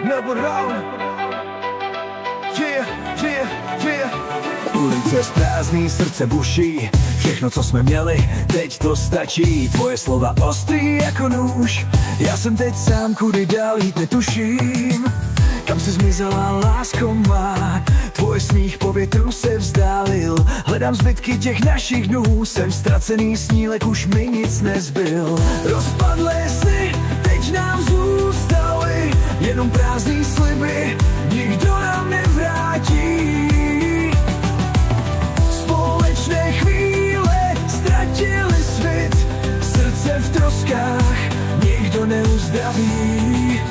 Nebo round. Yeah, yeah, yeah. Ulice zprázdný, srdce buší. Všechno, co jsme měli, teď to stačí. Tvoje slova ostrý jako nůž. Já jsem teď sám, kudy dál jít netuším. Kam se zmizela, lásko má? Tvoj smích po větru se vzdálil. Hledám zbytky těch našich dnů. Jsem ztracený snílek, už mi nic nezbyl. Rozpadlé sny, teď nám zůstaly jenom prázdný sliby. Nikdo nám nevrátí. Společné chvíle ztratili svět. Srdce v troskách nikdo neuzdraví.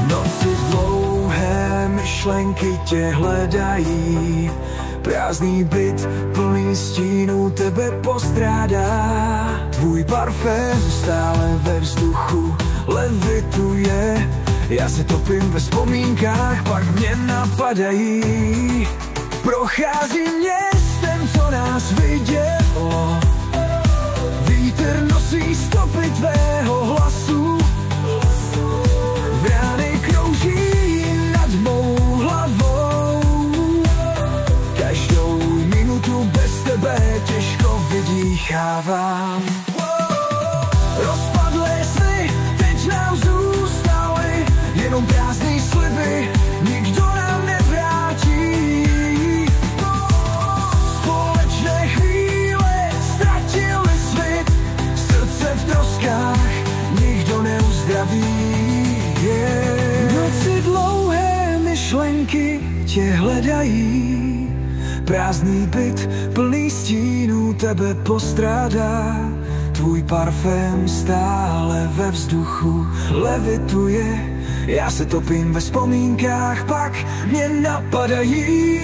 Noci dlouhé, myšlenky tě hledají. Prázdný byt plný stínů tebe postrádá. Tvůj parfém stále ve vzduchu levituje. Já se topím ve vzpomínkách, pak mě napadají. Procházím městem, co nás vidělo. Vítr nosí stopy tvého hlasu. Vrány krouží nad mou hlavou. Každou minutu bez tebe těžko vydýchávám. Rozpadlé sny, teď nám zůstaly jenom prázdný sliby. Nikdo nám nevrátí. Společné chvíle ztratili svět. Srdce v troskách nikdo neuzdraví. Noci dlouhé, myšlenky tě hledají. Prázdný byt plný stínů tebe postrádá. Tvůj parfém stále ve vzduchu levituje. Já se topím ve vzpomínkách, pak mě napadají.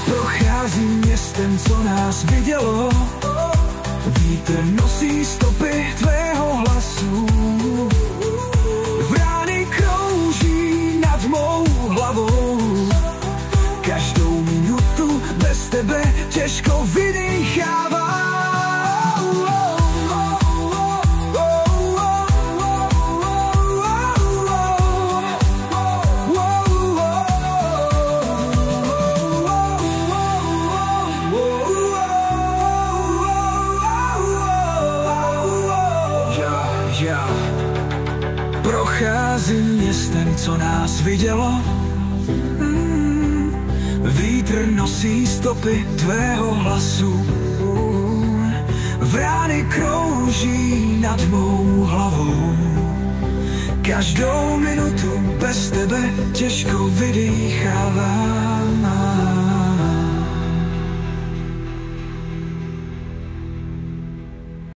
Procházím městem, co nás vidělo. Vítr nosí stopy tvého hlasu. Vrány krouží nad mou hlavou. Každou minutu bez tebe těžko vydýchávám. Procházím městem, co nás vidělo. Vítr nosí stopy tvého hlasu. Vrány krouží nad mou hlavou. Každou minutu bez tebe těžko vydýchávám.